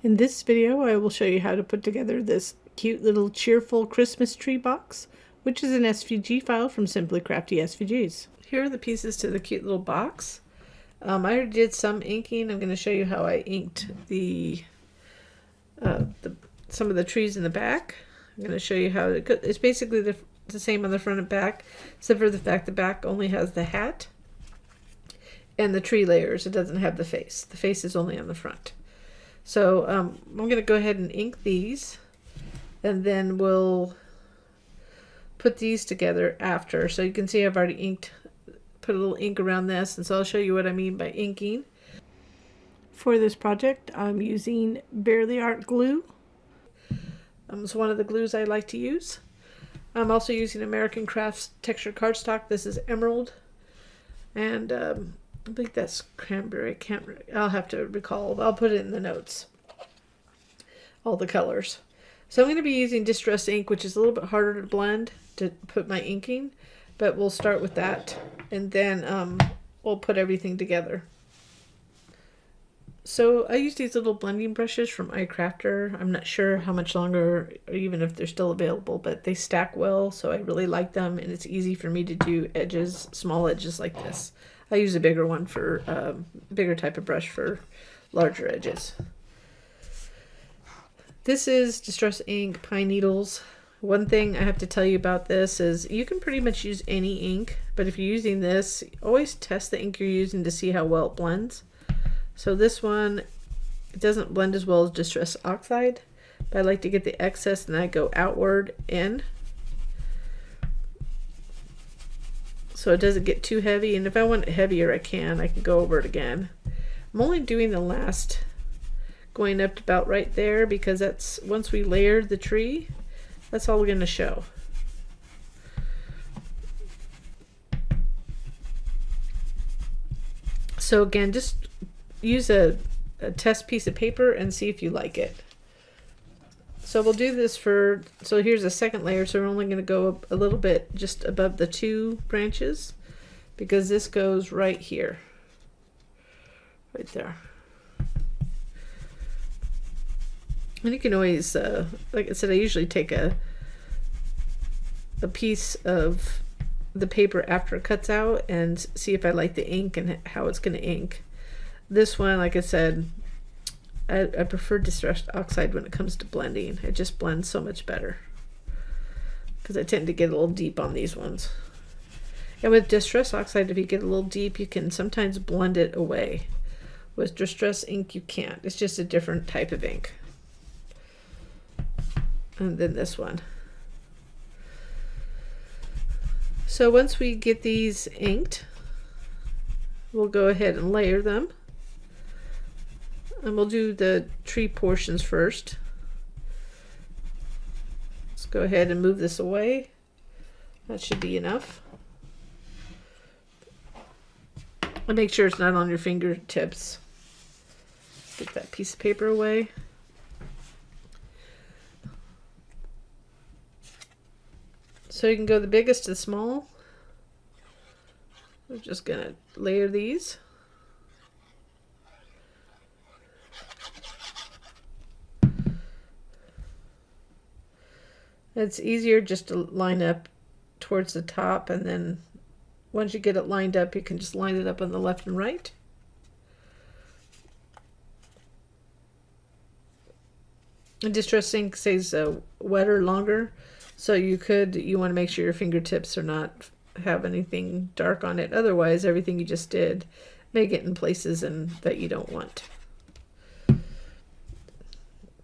In this video, I will show you how to put together this cute little cheerful Christmas tree box, which is an SVG file from Simply Crafty SVGs. Here are the pieces to the cute little box. I already did some inking. I'm going to show you how I inked some of the trees in the back. I'm going to show you how it's basically the same on the front and back, except for the fact the back only has the hat and the tree layers. It doesn't have the face. The face is only on the front. So I'm going to go ahead and ink these, and then we'll put these together after. So you can see I've already put a little ink around this, and so I'll show you what I mean by inking. For this project, I'm using Barely Art glue. It's one of the glues I like to use. I'm also using American Crafts textured cardstock. This is emerald, and I think that's cranberry. I'll have to recall. I'll put it in the notes. All the colors. So I'm going to be using distress ink, which is a little bit harder to blend to put my inking, but we'll start with that, and then we'll put everything together. So I use these little blending brushes from iCrafter. I'm not sure how much longer, or even if they're still available, but they stack well, so I really like them, and it's easy for me to do edges, small edges like this. I use a bigger one for bigger type of brush for larger edges. This is Distress Ink Pine Needles. One thing I have to tell you about this is you can pretty much use any ink, but if you're using this, always test the ink you're using to see how well it blends. So this one, it doesn't blend as well as Distress Oxide, but I like to get the excess and I go outward in, so it doesn't get too heavy. And if I want it heavier, I can go over it again. I'm only doing the last, going up to about right there, because that's, once we layered the tree, that's all we're going to show. So again, just use a test piece of paper and see if you like it. So we'll do this so here's a second layer, so we're only going to go up a little bit just above the 2 branches, because this goes right here, right there. And you can always, like I said, I usually take a piece of the paper after it cuts out and see if I like the ink and how it's going to ink. This one, like I said, I prefer Distressed Oxide when it comes to blending. It just blends so much better, because I tend to get a little deep on these ones. And with Distress Oxide, if you get a little deep, you can sometimes blend it away. With Distress ink, you can't. It's just a different type of ink. And then this one. So once we get these inked, we'll go ahead and layer them. And we'll do the tree portions first. Let's go ahead and move this away. That should be enough. And make sure it's not on your fingertips. Get that piece of paper away. So you can go the biggest to the small. We're just going to layer these. It's easier just to line up towards the top, and then once you get it lined up, you can just line it up on the left and right. And Distress ink stays wetter longer, so you want to make sure your fingertips are not have anything dark on it. Otherwise, everything you just did may get in places that you don't want.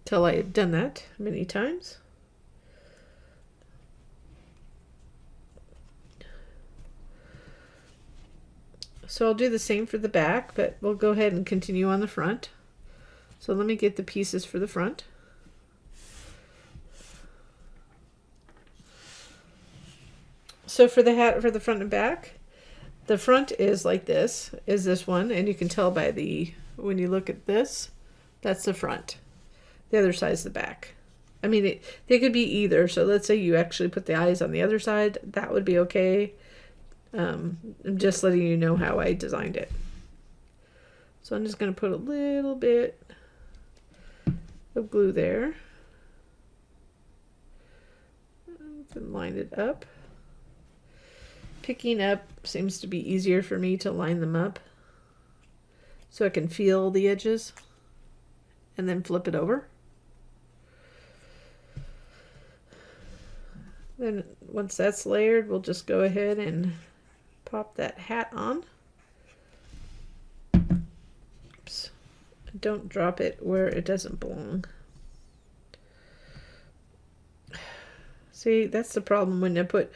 Till I have done that many times. So I'll do the same for the back, but we'll go ahead and continue on the front. So let me get the pieces for the front. So for the hat, for the front and back, the front is like this, is this one, and you can tell by when you look at this, that's the front. The other side's the back. I mean, they could be either. So let's say you actually put the eyes on the other side, that would be okay. I'm just letting you know how I designed it. So I'm just going to put a little bit of glue there. Then line it up. Picking up seems to be easier for me to line them up so I can feel the edges and then flip it over. Then once that's layered, we'll just go ahead and pop that hat on. Oops. Don't drop it where it doesn't belong. See, that's the problem when I put,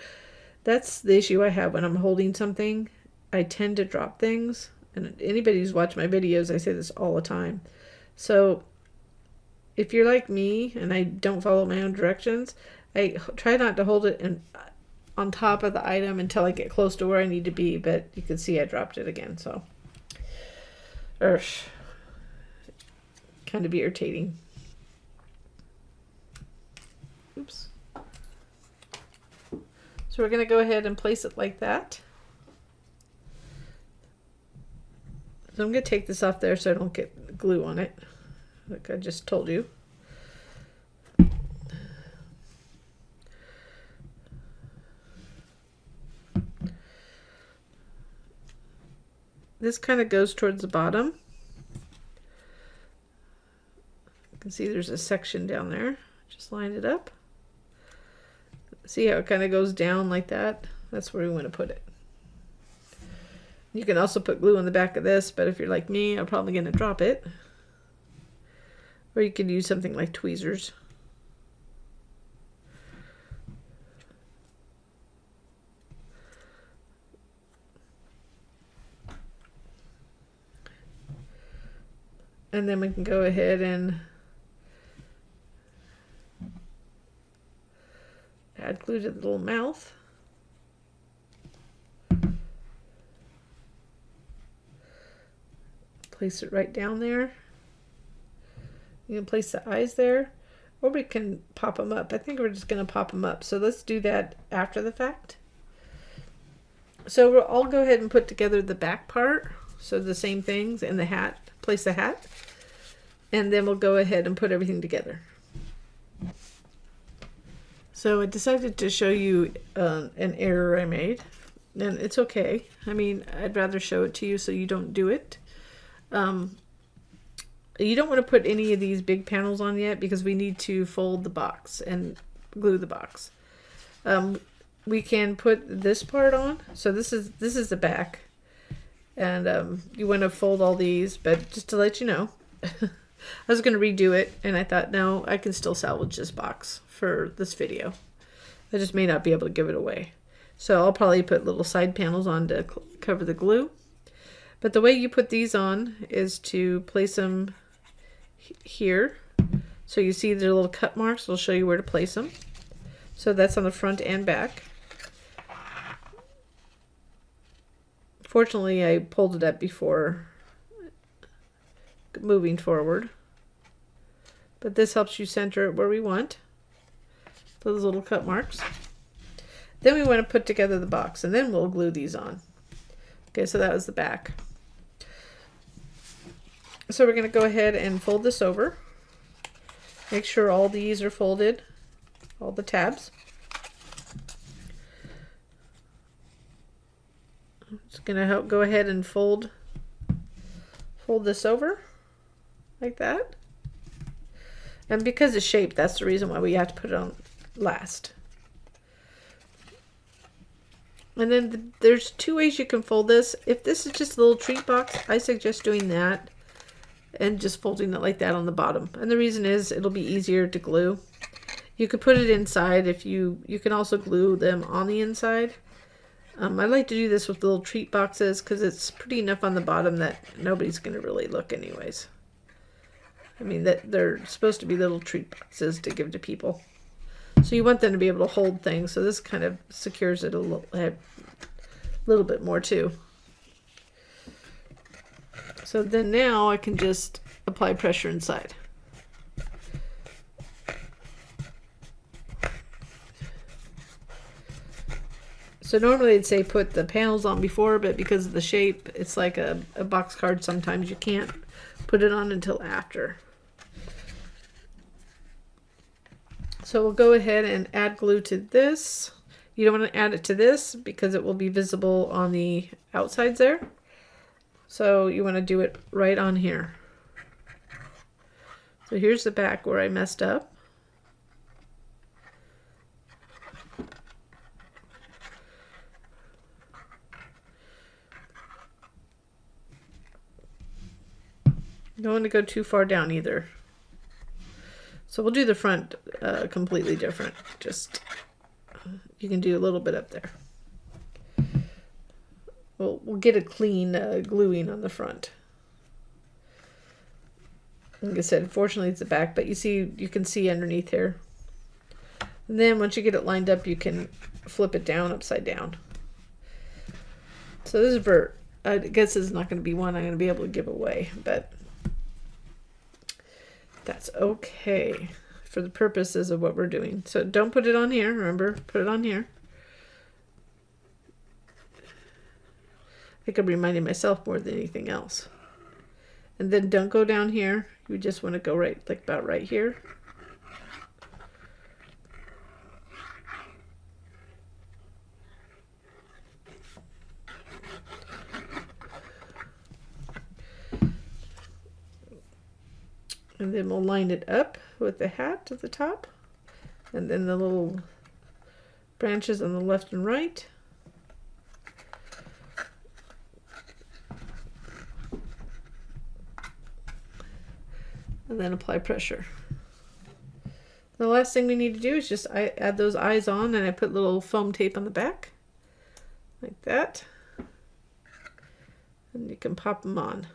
that's the issue I have when I'm holding something. I tend to drop things, and anybody who's watched my videos, I say this all the time. So if you're like me and I don't follow my own directions, I try not to hold it on top of the item until I get close to where I need to be, but you can see I dropped it again, so kind of irritating. Oops. So we're going to go ahead and place it like that. So I'm going to take this off there so I don't get glue on it, like I just told you. This kind of goes towards the bottom. You can see there's a section down there. Just line it up. See how it kind of goes down like that? That's where we want to put it. You can also put glue on the back of this, but if you're like me, I'm probably going to drop it. Or you could use something like tweezers. And then we can go ahead and add glue to the little mouth. Place it right down there. You can place the eyes there, or we can pop them up. I think we're just going to pop them up. So let's do that after the fact. So I'll go ahead and put together the back part. So the same things in the hat. Place the hat, and then we'll go ahead and put everything together. So I decided to show you an error I made, and it's okay. I mean, I'd rather show it to you so you don't do it. You don't want to put any of these big panels on yet because we need to fold the box and glue the box. We can put this part on. So this is the back. And you want to fold all these, but just to let you know, I was going to redo it, and I thought, no, I can still salvage this box for this video. I just may not be able to give it away. So I'll probably put little side panels on to cover the glue. But the way you put these on is to place them here. So you see the little cut marks. I'll show you where to place them. So that's on the front and back. Fortunately, I pulled it up before moving forward. But this helps you center it where we want. Those little cut marks. Then we want to put together the box, and then we'll glue these on. Okay, so that was the back. So we're going to go ahead and fold this over. Make sure all these are folded, all the tabs. I'm just going to go ahead and fold this over like that. And because it's shaped, that's the reason why we have to put it on last. And then there's two ways you can fold this. If this is just a little treat box, I suggest doing that and just folding it like that on the bottom. And the reason is it'll be easier to glue. You could put it inside if you can also glue them on the inside. I like to do this with little treat boxes because it's pretty enough on the bottom that nobody's going to really look anyways. I mean, that they're supposed to be little treat boxes to give to people. So you want them to be able to hold things. So this kind of secures it a little bit more too. So then now I can just apply pressure inside. So normally I'd say put the panels on before, but because of the shape, it's like a box card. Sometimes you can't put it on until after. So we'll go ahead and add glue to this. You don't want to add it to this because it will be visible on the outsides there. So you want to do it right on here. So here's the back where I messed up. Don't want to go too far down either. So we'll do the front completely different. Just, you can do a little bit up there. We'll get a clean gluing on the front. Like I said, fortunately it's the back, but you can see underneath here. And then once you get it lined up, you can flip it down upside down. So this is for, I guess this is not going to be one I'm going to be able to give away, but that's okay for the purposes of what we're doing. So don't put it on here, remember, put it on here. I think I'm reminding myself more than anything else. And then don't go down here. You just want to go right, like about right here. And then we'll line it up with the hat at the top. And then the little branches on the left and right. And then apply pressure. The last thing we need to do is just add those eyes on, and I put little foam tape on the back. Like that. And you can pop them on.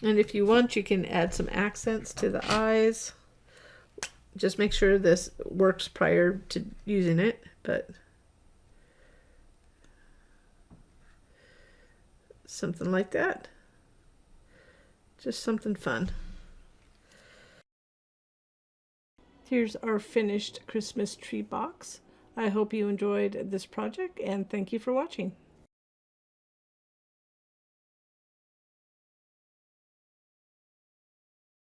And if you want, you can add some accents to the eyes. Just make sure this works prior to using it, but something like that. Just something fun. Here's our finished Christmas tree box. I hope you enjoyed this project, and thank you for watching.